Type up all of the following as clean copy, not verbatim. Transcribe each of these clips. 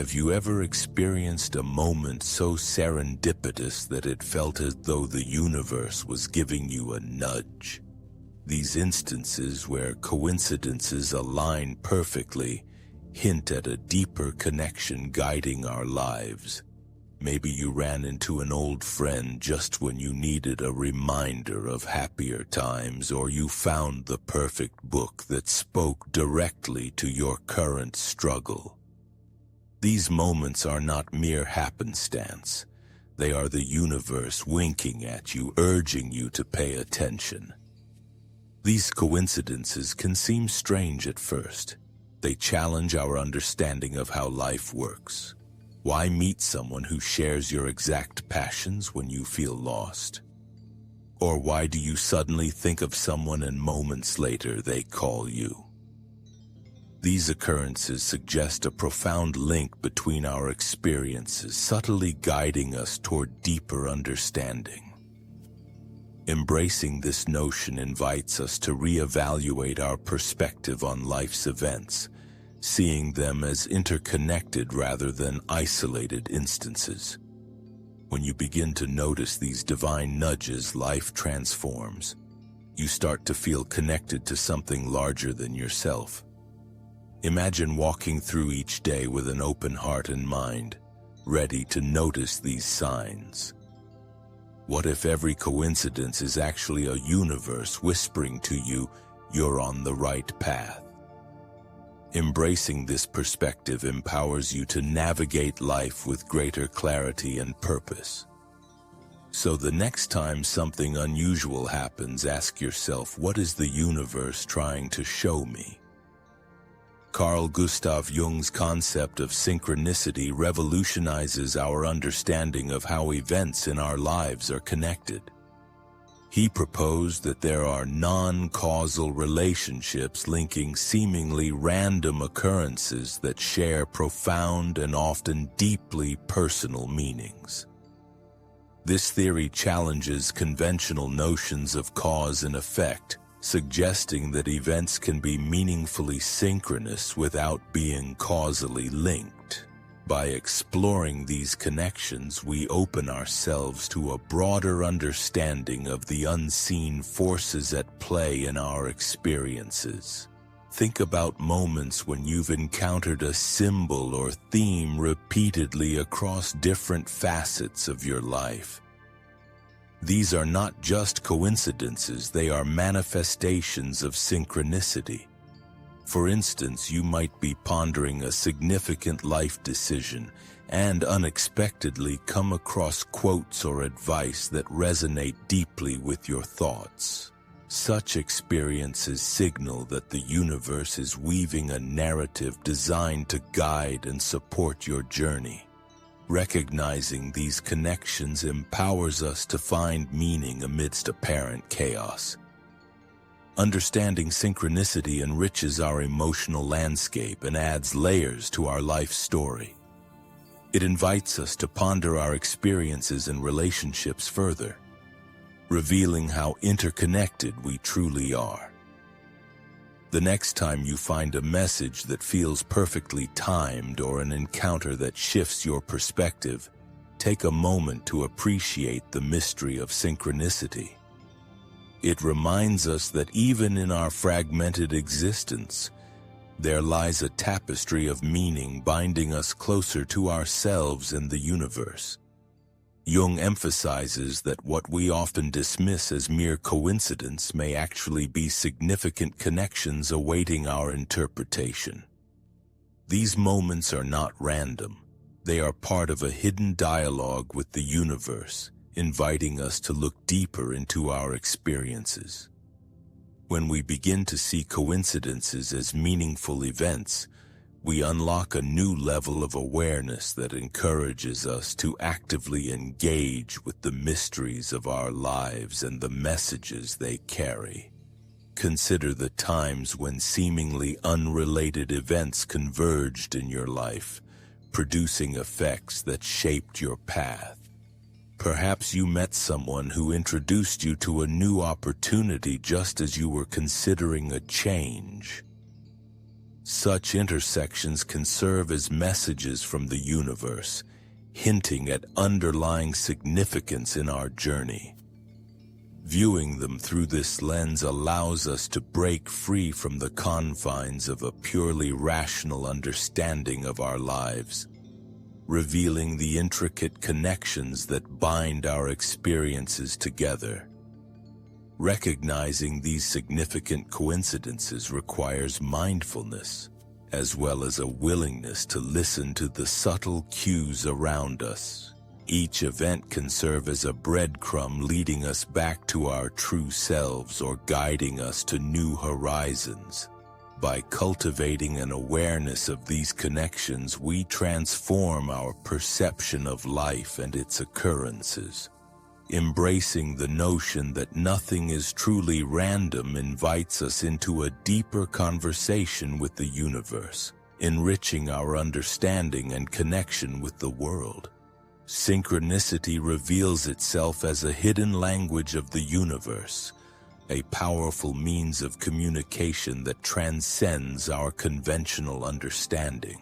Have you ever experienced a moment so serendipitous that it felt as though the universe was giving you a nudge? These instances where coincidences align perfectly hint at a deeper connection guiding our lives. Maybe you ran into an old friend just when you needed a reminder of happier times, or you found the perfect book that spoke directly to your current struggle. These moments are not mere happenstance. They are the universe winking at you, urging you to pay attention. These coincidences can seem strange at first. They challenge our understanding of how life works. Why meet someone who shares your exact passions when you feel lost? Or why do you suddenly think of someone and moments later they call you? These occurrences suggest a profound link between our experiences, subtly guiding us toward deeper understanding. Embracing this notion invites us to reevaluate our perspective on life's events, seeing them as interconnected rather than isolated instances. When you begin to notice these divine nudges, life transforms. You start to feel connected to something larger than yourself. Imagine walking through each day with an open heart and mind, ready to notice these signs. What if every coincidence is actually a universe whispering to you, you're on the right path? Embracing this perspective empowers you to navigate life with greater clarity and purpose. So the next time something unusual happens, ask yourself, what is the universe trying to show me? Carl Gustav Jung's concept of synchronicity revolutionizes our understanding of how events in our lives are connected. He proposed that there are non-causal relationships linking seemingly random occurrences that share profound and often deeply personal meanings. This theory challenges conventional notions of cause and effect, suggesting that events can be meaningfully synchronous without being causally linked. By exploring these connections, we open ourselves to a broader understanding of the unseen forces at play in our experiences. Think about moments when you've encountered a symbol or theme repeatedly across different facets of your life. These are not just coincidences, they are manifestations of synchronicity. For instance, you might be pondering a significant life decision and unexpectedly come across quotes or advice that resonate deeply with your thoughts. Such experiences signal that the universe is weaving a narrative designed to guide and support your journey. Recognizing these connections empowers us to find meaning amidst apparent chaos. Understanding synchronicity enriches our emotional landscape and adds layers to our life story. It invites us to ponder our experiences and relationships further, revealing how interconnected we truly are. The next time you find a message that feels perfectly timed or an encounter that shifts your perspective, take a moment to appreciate the mystery of synchronicity. It reminds us that even in our fragmented existence, there lies a tapestry of meaning binding us closer to ourselves and the universe. Jung emphasizes that what we often dismiss as mere coincidence may actually be significant connections awaiting our interpretation. These moments are not random. They are part of a hidden dialogue with the universe, inviting us to look deeper into our experiences. When we begin to see coincidences as meaningful events, we unlock a new level of awareness that encourages us to actively engage with the mysteries of our lives and the messages they carry. Consider the times when seemingly unrelated events converged in your life, producing effects that shaped your path. Perhaps you met someone who introduced you to a new opportunity just as you were considering a change. Such intersections can serve as messages from the universe, hinting at underlying significance in our journey. Viewing them through this lens allows us to break free from the confines of a purely rational understanding of our lives, revealing the intricate connections that bind our experiences together. Recognizing these significant coincidences requires mindfulness, as well as a willingness to listen to the subtle cues around us. Each event can serve as a breadcrumb leading us back to our true selves or guiding us to new horizons. By cultivating an awareness of these connections, we transform our perception of life and its occurrences. Embracing the notion that nothing is truly random invites us into a deeper conversation with the universe, enriching our understanding and connection with the world. Synchronicity reveals itself as a hidden language of the universe, a powerful means of communication that transcends our conventional understanding.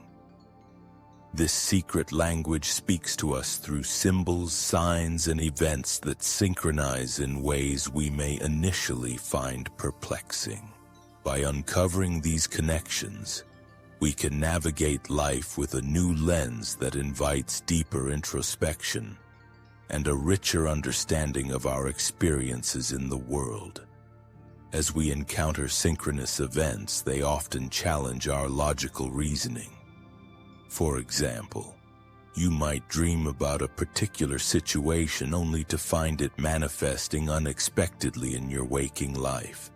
This secret language speaks to us through symbols, signs, and events that synchronize in ways we may initially find perplexing. By uncovering these connections, we can navigate life with a new lens that invites deeper introspection and a richer understanding of our experiences in the world. As we encounter synchronous events, they often challenge our logical reasoning. For example, you might dream about a particular situation only to find it manifesting unexpectedly in your waking life.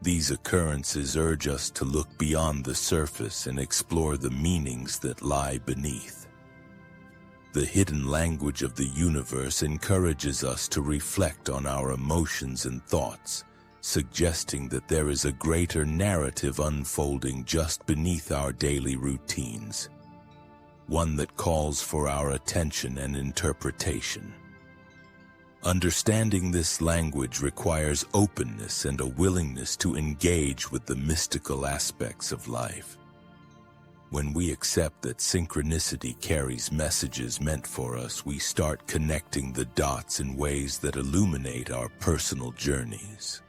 These occurrences urge us to look beyond the surface and explore the meanings that lie beneath. The hidden language of the universe encourages us to reflect on our emotions and thoughts, suggesting that there is a greater narrative unfolding just beneath our daily routines, one that calls for our attention and interpretation. Understanding this language requires openness and a willingness to engage with the mystical aspects of life. When we accept that synchronicity carries messages meant for us, we start connecting the dots in ways that illuminate our personal journeys.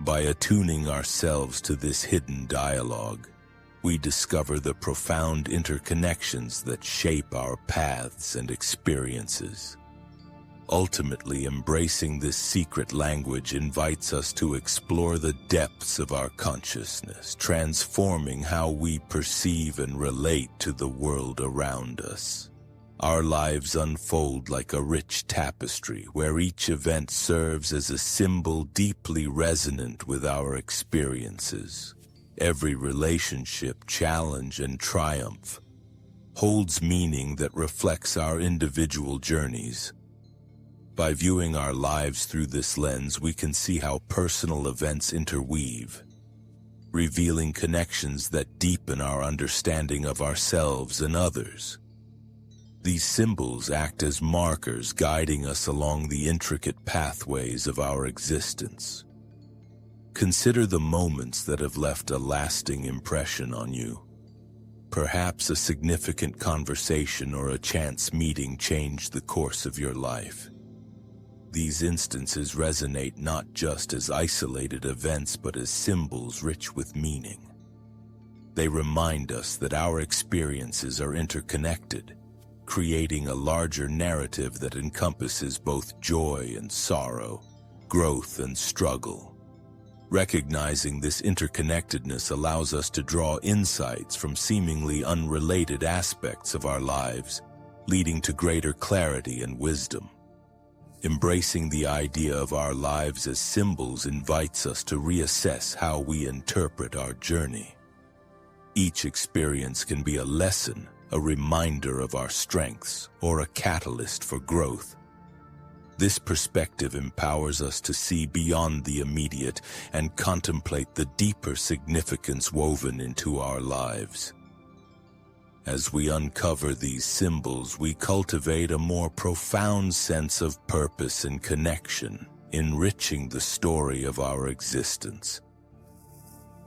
By attuning ourselves to this hidden dialogue, we discover the profound interconnections that shape our paths and experiences. Ultimately, embracing this secret language invites us to explore the depths of our consciousness, transforming how we perceive and relate to the world around us. Our lives unfold like a rich tapestry, where each event serves as a symbol deeply resonant with our experiences. Every relationship, challenge, and triumph holds meaning that reflects our individual journeys. By viewing our lives through this lens, we can see how personal events interweave, revealing connections that deepen our understanding of ourselves and others. These symbols act as markers guiding us along the intricate pathways of our existence. Consider the moments that have left a lasting impression on you. Perhaps a significant conversation or a chance meeting changed the course of your life. These instances resonate not just as isolated events but as symbols rich with meaning. They remind us that our experiences are interconnected, creating a larger narrative that encompasses both joy and sorrow, growth and struggle. Recognizing this interconnectedness allows us to draw insights from seemingly unrelated aspects of our lives, leading to greater clarity and wisdom. Embracing the idea of our lives as symbols invites us to reassess how we interpret our journey. Each experience can be a lesson, a reminder of our strengths, or a catalyst for growth. This perspective empowers us to see beyond the immediate and contemplate the deeper significance woven into our lives. As we uncover these symbols, we cultivate a more profound sense of purpose and connection, enriching the story of our existence.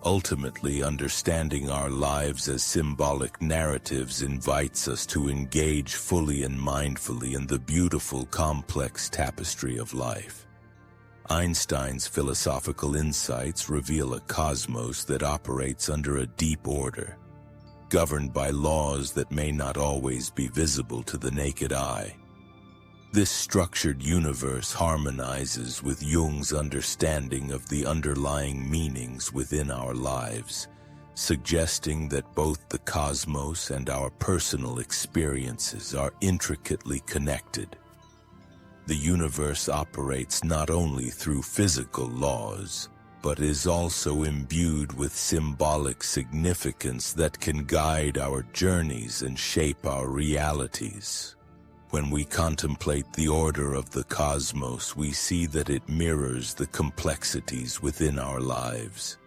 Ultimately, understanding our lives as symbolic narratives invites us to engage fully and mindfully in the beautiful, complex tapestry of life. Einstein's philosophical insights reveal a cosmos that operates under a deep order, governed by laws that may not always be visible to the naked eye. This structured universe harmonizes with Jung's understanding of the underlying meanings within our lives, suggesting that both the cosmos and our personal experiences are intricately connected. The universe operates not only through physical laws, but is also imbued with symbolic significance that can guide our journeys and shape our realities. When we contemplate the order of the cosmos, we see that it mirrors the complexities within our lives.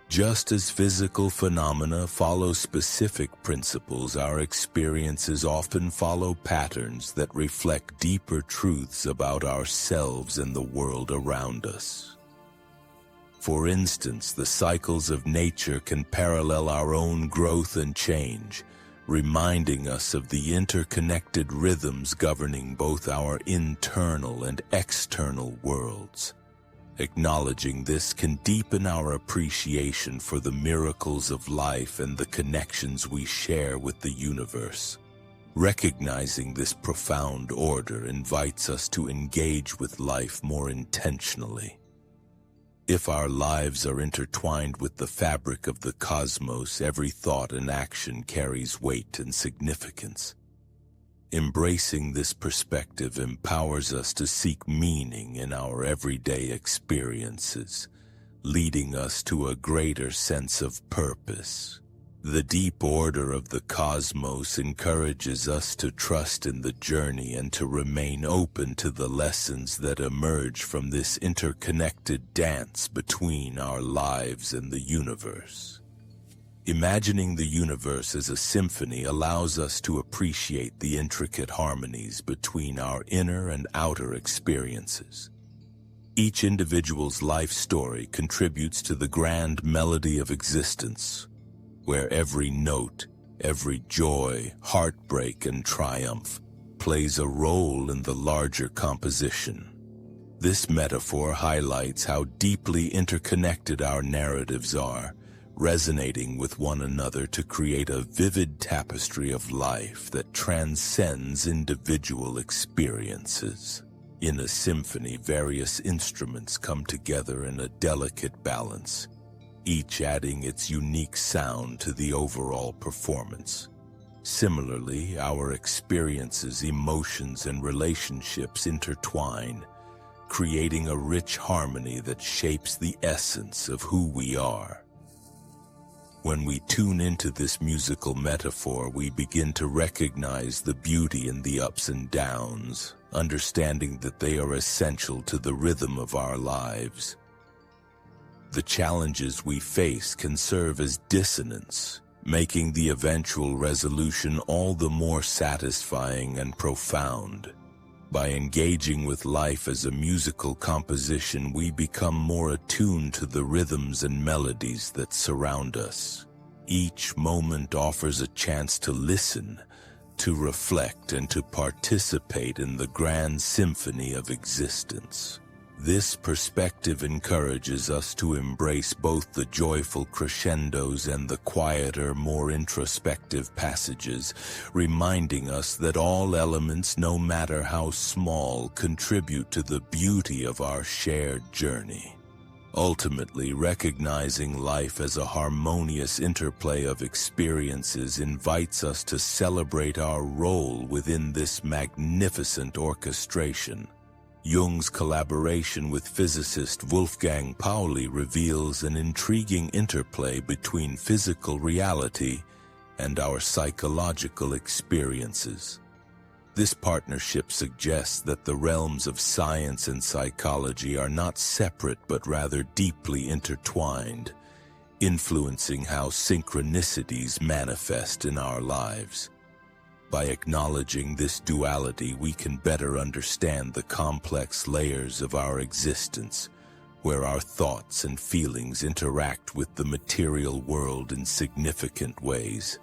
Just as physical phenomena follow specific principles, our experiences often follow patterns that reflect deeper truths about ourselves and the world around us. For instance, the cycles of nature can parallel our own growth and change, reminding us of the interconnected rhythms governing both our internal and external worlds. Acknowledging this can deepen our appreciation for the miracles of life and the connections we share with the universe. Recognizing this profound order invites us to engage with life more intentionally. If our lives are intertwined with the fabric of the cosmos, every thought and action carries weight and significance. Embracing this perspective empowers us to seek meaning in our everyday experiences, leading us to a greater sense of purpose. The deep order of the cosmos encourages us to trust in the journey and to remain open to the lessons that emerge from this interconnected dance between our lives and the universe. Imagining the universe as a symphony allows us to appreciate the intricate harmonies between our inner and outer experiences. Each individual's life story contributes to the grand melody of existence, where every note, every joy, heartbreak, and triumph plays a role in the larger composition. This metaphor highlights how deeply interconnected our narratives are, resonating with one another to create a vivid tapestry of life that transcends individual experiences. In a symphony, various instruments come together in a delicate balance, each adding its unique sound to the overall performance. Similarly, our experiences, emotions, and relationships intertwine, creating a rich harmony that shapes the essence of who we are. When we tune into this musical metaphor, we begin to recognize the beauty in the ups and downs, understanding that they are essential to the rhythm of our lives. The challenges we face can serve as dissonance, making the eventual resolution all the more satisfying and profound. By engaging with life as a musical composition, we become more attuned to the rhythms and melodies that surround us. Each moment offers a chance to listen, to reflect, and to participate in the grand symphony of existence. This perspective encourages us to embrace both the joyful crescendos and the quieter, more introspective passages, reminding us that all elements, no matter how small, contribute to the beauty of our shared journey. Ultimately, recognizing life as a harmonious interplay of experiences invites us to celebrate our role within this magnificent orchestration. Jung's collaboration with physicist Wolfgang Pauli reveals an intriguing interplay between physical reality and our psychological experiences. This partnership suggests that the realms of science and psychology are not separate but rather deeply intertwined, influencing how synchronicities manifest in our lives. By acknowledging this duality, we can better understand the complex layers of our existence, where our thoughts and feelings interact with the material world in significant ways.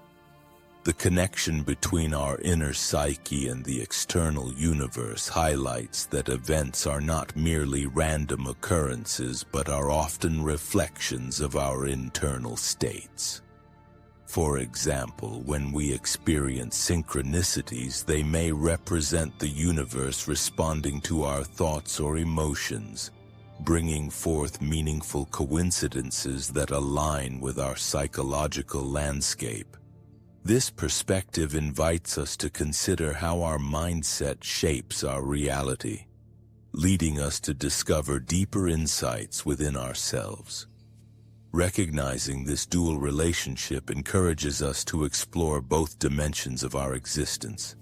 The connection between our inner psyche and the external universe highlights that events are not merely random occurrences but are often reflections of our internal states. For example, when we experience synchronicities, they may represent the universe responding to our thoughts or emotions, bringing forth meaningful coincidences that align with our psychological landscape. This perspective invites us to consider how our mindset shapes our reality, leading us to discover deeper insights within ourselves. Recognizing this dual relationship encourages us to explore both dimensions of our existence.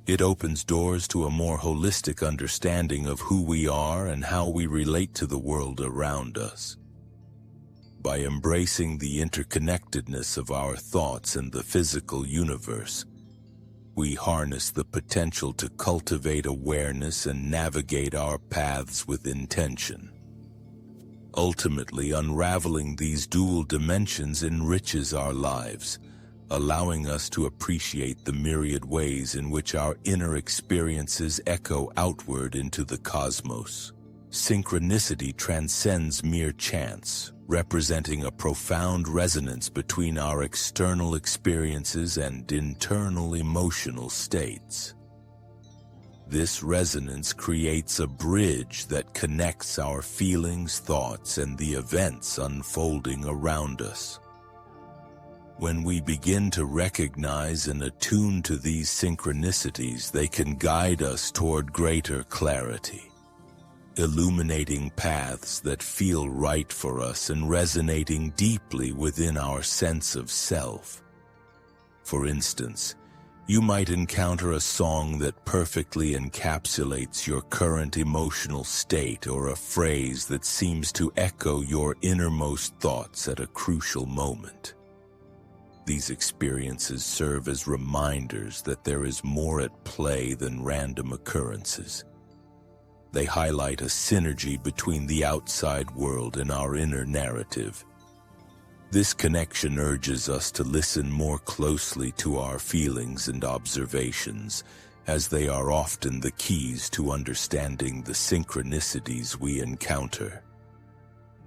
It opens doors to a more holistic understanding of who we are and how we relate to the world around us. By embracing the interconnectedness of our thoughts and the physical universe, we harness the potential to cultivate awareness and navigate our paths with intention. Ultimately, unraveling these dual dimensions enriches our lives, allowing us to appreciate the myriad ways in which our inner experiences echo outward into the cosmos. Synchronicity transcends mere chance, representing a profound resonance between our external experiences and internal emotional states. This resonance creates a bridge that connects our feelings, thoughts, and the events unfolding around us. When we begin to recognize and attune to these synchronicities, they can guide us toward greater clarity, illuminating paths that feel right for us and resonating deeply within our sense of self. For instance, you might encounter a song that perfectly encapsulates your current emotional state or a phrase that seems to echo your innermost thoughts at a crucial moment. These experiences serve as reminders that there is more at play than random occurrences. They highlight a synergy between the outside world and our inner narrative. This connection urges us to listen more closely to our feelings and observations, as they are often the keys to understanding the synchronicities we encounter.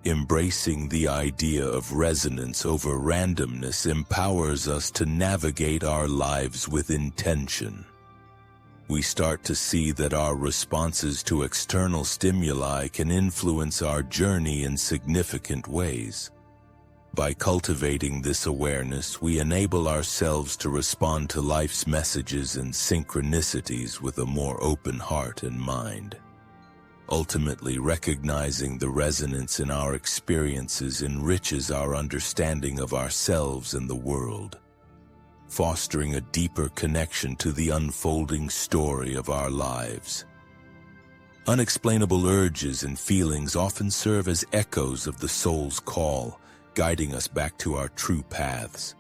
Embracing the idea of resonance over randomness empowers us to navigate our lives with intention. We start to see that our responses to external stimuli can influence our journey in significant ways. By cultivating this awareness, we enable ourselves to respond to life's messages and synchronicities with a more open heart and mind. Ultimately, recognizing the resonance in our experiences enriches our understanding of ourselves and the world, fostering a deeper connection to the unfolding story of our lives. Unexplainable urges and feelings often serve as echoes of the soul's call, guiding us back to our true paths.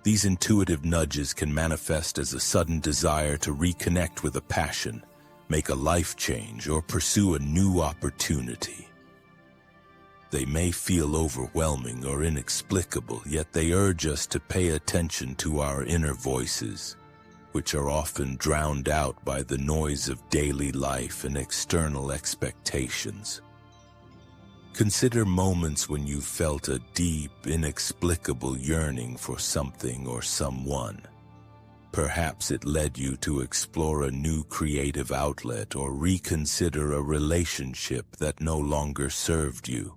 These intuitive nudges can manifest as a sudden desire to reconnect with a passion, make a life change, or pursue a new opportunity. They may feel overwhelming or inexplicable, yet they urge us to pay attention to our inner voices, which are often drowned out by the noise of daily life and external expectations. Consider moments when you felt a deep, inexplicable yearning for something or someone. Perhaps it led you to explore a new creative outlet or reconsider a relationship that no longer served you.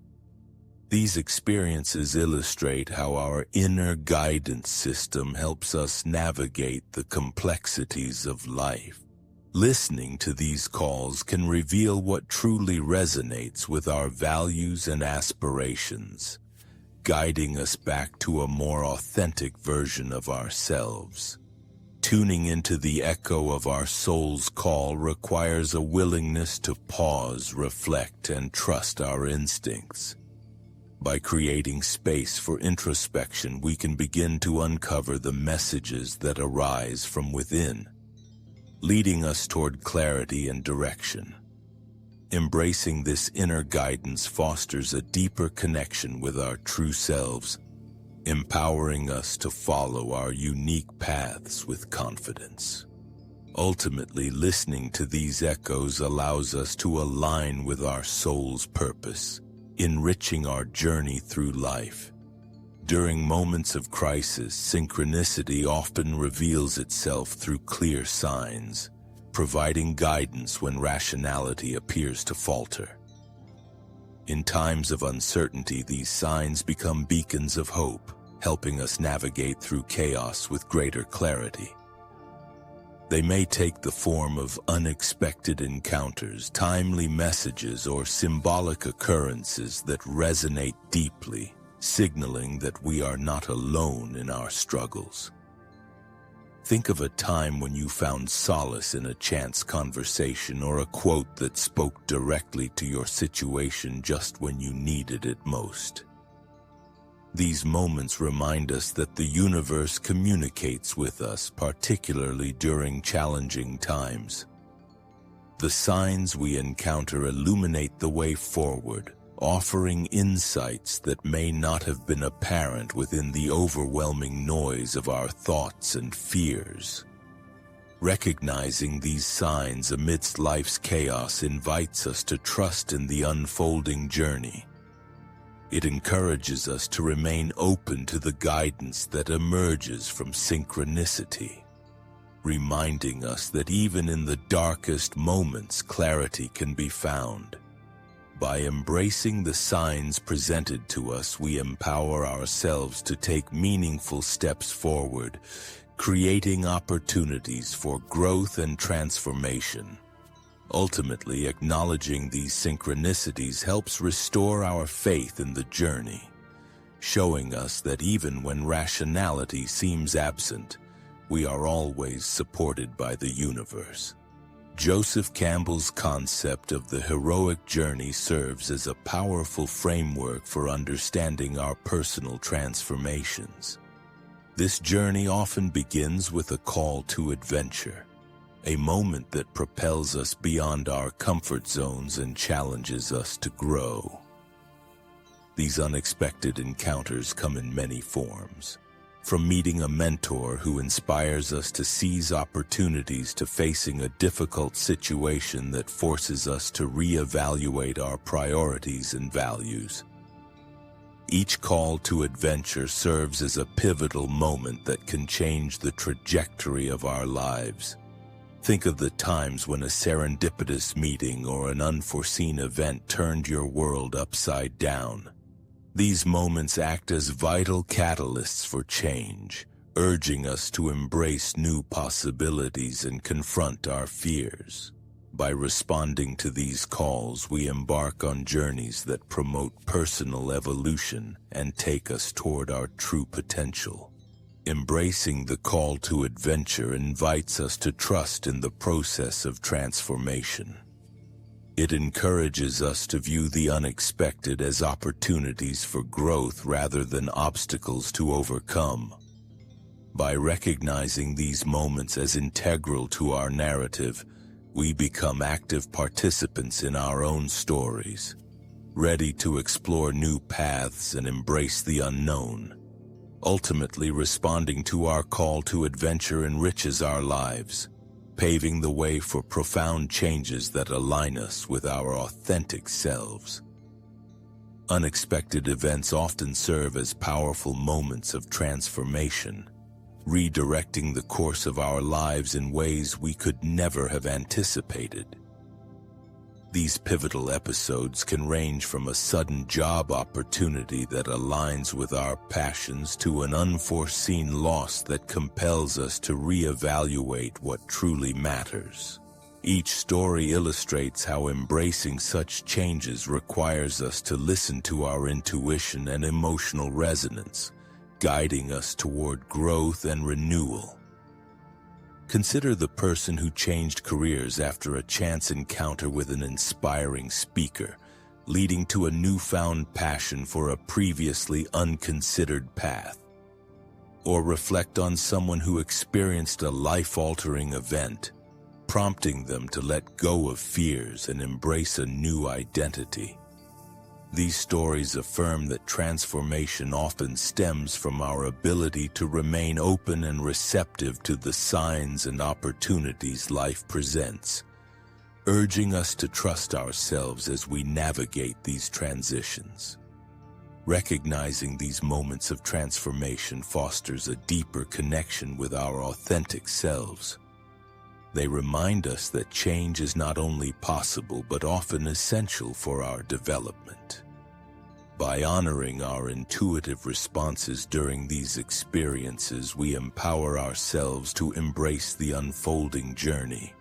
These experiences illustrate how our inner guidance system helps us navigate the complexities of life. Listening to these calls can reveal what truly resonates with our values and aspirations, guiding us back to a more authentic version of ourselves. Tuning into the echo of our soul's call requires a willingness to pause, reflect, and trust our instincts. By creating space for introspection, we can begin to uncover the messages that arise from within, leading us toward clarity and direction. Embracing this inner guidance fosters a deeper connection with our true selves, empowering us to follow our unique paths with confidence. Ultimately, listening to these echoes allows us to align with our soul's purpose, enriching our journey through life. During moments of crisis, synchronicity often reveals itself through clear signs, providing guidance when rationality appears to falter. In times of uncertainty, these signs become beacons of hope, helping us navigate through chaos with greater clarity. They may take the form of unexpected encounters, timely messages, or symbolic occurrences that resonate deeply, signaling that we are not alone in our struggles. Think of a time when you found solace in a chance conversation or a quote that spoke directly to your situation just when you needed it most. These moments remind us that the universe communicates with us, particularly during challenging times. The signs we encounter illuminate the way forward, offering insights that may not have been apparent within the overwhelming noise of our thoughts and fears. Recognizing these signs amidst life's chaos invites us to trust in the unfolding journey. It encourages us to remain open to the guidance that emerges from synchronicity, reminding us that even in the darkest moments, clarity can be found. By embracing the signs presented to us, we empower ourselves to take meaningful steps forward, creating opportunities for growth and transformation. Ultimately, acknowledging these synchronicities helps restore our faith in the journey, showing us that even when rationality seems absent, we are always supported by the universe. Joseph Campbell's concept of the heroic journey serves as a powerful framework for understanding our personal transformations. This journey often begins with a call to adventure, a moment that propels us beyond our comfort zones and challenges us to grow. These unexpected encounters come in many forms, from meeting a mentor who inspires us to seize opportunities to facing a difficult situation that forces us to reevaluate our priorities and values. Each call to adventure serves as a pivotal moment that can change the trajectory of our lives. Think of the times when a serendipitous meeting or an unforeseen event turned your world upside down. These moments act as vital catalysts for change, urging us to embrace new possibilities and confront our fears. By responding to these calls, we embark on journeys that promote personal evolution and take us toward our true potential. Embracing the call to adventure invites us to trust in the process of transformation. It encourages us to view the unexpected as opportunities for growth rather than obstacles to overcome. By recognizing these moments as integral to our narrative, we become active participants in our own stories, ready to explore new paths and embrace the unknown. Ultimately, responding to our call to adventure enriches our lives, paving the way for profound changes that align us with our authentic selves. Unexpected events often serve as powerful moments of transformation, redirecting the course of our lives in ways we could never have anticipated. These pivotal episodes can range from a sudden job opportunity that aligns with our passions to an unforeseen loss that compels us to reevaluate what truly matters. Each story illustrates how embracing such changes requires us to listen to our intuition and emotional resonance, guiding us toward growth and renewal. Consider the person who changed careers after a chance encounter with an inspiring speaker, leading to a newfound passion for a previously unconsidered path. Or reflect on someone who experienced a life-altering event, prompting them to let go of fears and embrace a new identity. These stories affirm that transformation often stems from our ability to remain open and receptive to the signs and opportunities life presents, urging us to trust ourselves as we navigate these transitions. Recognizing these moments of transformation fosters a deeper connection with our authentic selves. They remind us that change is not only possible but often essential for our development. By honoring our intuitive responses during these experiences, we empower ourselves to embrace the unfolding journey.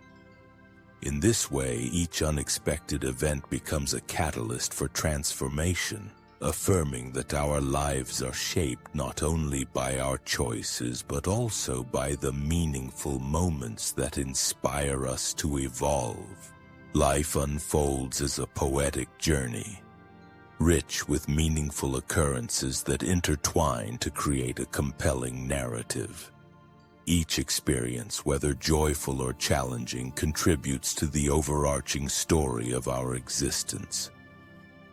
In this way, each unexpected event becomes a catalyst for transformation, affirming that our lives are shaped not only by our choices but also by the meaningful moments that inspire us to evolve. Life unfolds as a poetic journey, rich with meaningful occurrences that intertwine to create a compelling narrative. Each experience, whether joyful or challenging, contributes to the overarching story of our existence.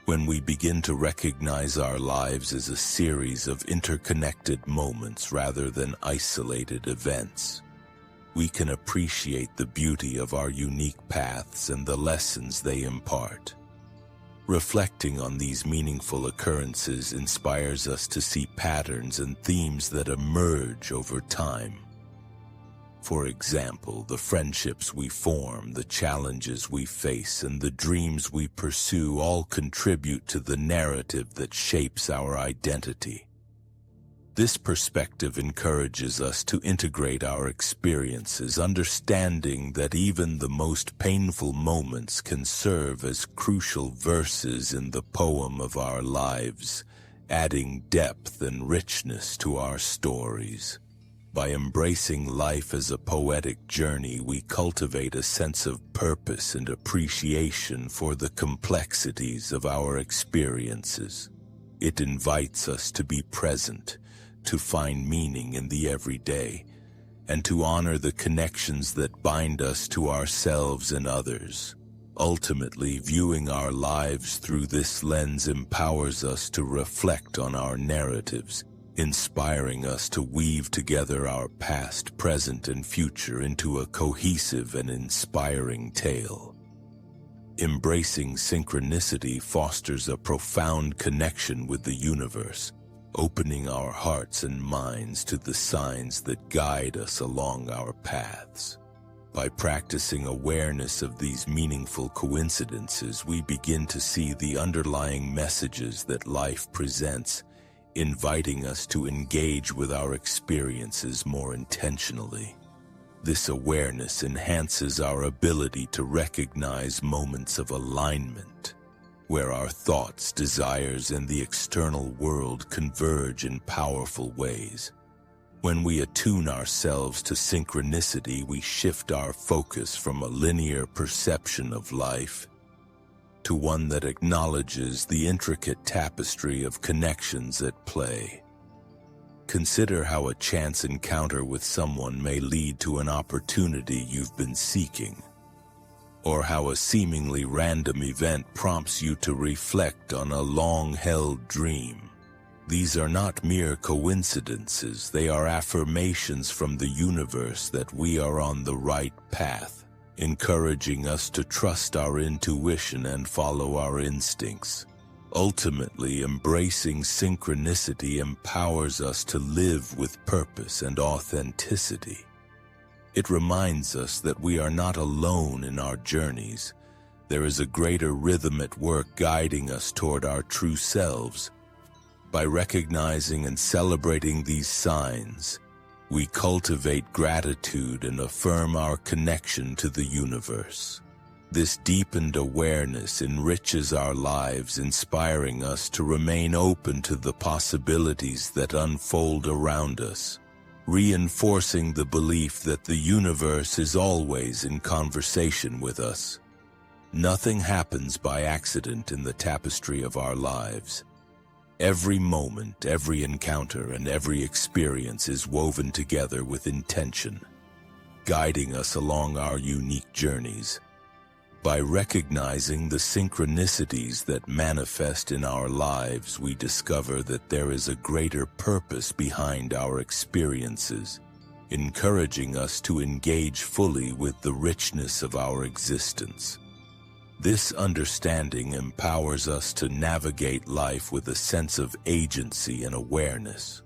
When we begin to recognize our lives as a series of interconnected moments rather than isolated events, we can appreciate the beauty of our unique paths and the lessons they impart. Reflecting on these meaningful occurrences inspires us to see patterns and themes that emerge over time. For example, the friendships we form, the challenges we face, and the dreams we pursue all contribute to the narrative that shapes our identity. This perspective encourages us to integrate our experiences, understanding that even the most painful moments can serve as crucial verses in the poem of our lives, adding depth and richness to our stories. By embracing life as a poetic journey, we cultivate a sense of purpose and appreciation for the complexities of our experiences. It invites us to be present, to find meaning in the everyday, and to honor the connections that bind us to ourselves and others. Ultimately, viewing our lives through this lens empowers us to reflect on our narratives, inspiring us to weave together our past, present, and future into a cohesive and inspiring tale. Embracing synchronicity fosters a profound connection with the universe, opening our hearts and minds to the signs that guide us along our paths. By practicing awareness of these meaningful coincidences, we begin to see the underlying messages that life presents, inviting us to engage with our experiences more intentionally. This awareness enhances our ability to recognize moments of alignment, where our thoughts, desires, and the external world converge in powerful ways. When we attune ourselves to synchronicity, we shift our focus from a linear perception of life to one that acknowledges the intricate tapestry of connections at play. Consider how a chance encounter with someone may lead to an opportunity you've been seeking, or how a seemingly random event prompts you to reflect on a long-held dream. These are not mere coincidences, they are affirmations from the universe that we are on the right path, encouraging us to trust our intuition and follow our instincts. Ultimately, embracing synchronicity empowers us to live with purpose and authenticity. It reminds us that we are not alone in our journeys. There is a greater rhythm at work guiding us toward our true selves. By recognizing and celebrating these signs, we cultivate gratitude and affirm our connection to the universe. This deepened awareness enriches our lives, inspiring us to remain open to the possibilities that unfold around us, reinforcing the belief that the universe is always in conversation with us. Nothing happens by accident in the tapestry of our lives. Every moment, every encounter, and every experience is woven together with intention. guiding us along our unique journeys. By recognizing the synchronicities that manifest in our lives, we discover that there is a greater purpose behind our experiences, encouraging us to engage fully with the richness of our existence. This understanding empowers us to navigate life with a sense of agency and awareness.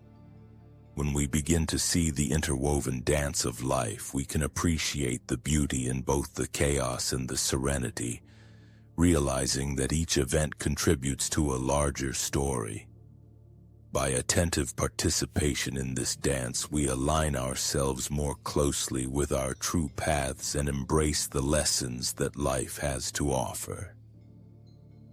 When we begin to see the interwoven dance of life, we can appreciate the beauty in both the chaos and the serenity, realizing that each event contributes to a larger story. By attentive participation in this dance, we align ourselves more closely with our true paths and embrace the lessons that life has to offer.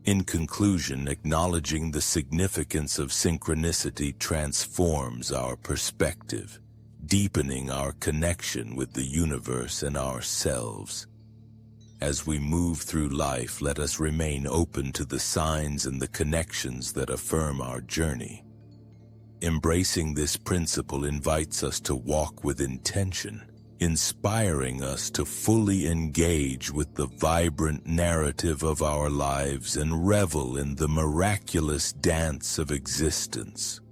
In conclusion, acknowledging the significance of synchronicity transforms our perspective, deepening our connection with the universe and ourselves. As we move through life, let us remain open to the signs and the connections that affirm our journey. Embracing this principle invites us to walk with intention, inspiring us to fully engage with the vibrant narrative of our lives and revel in the miraculous dance of existence.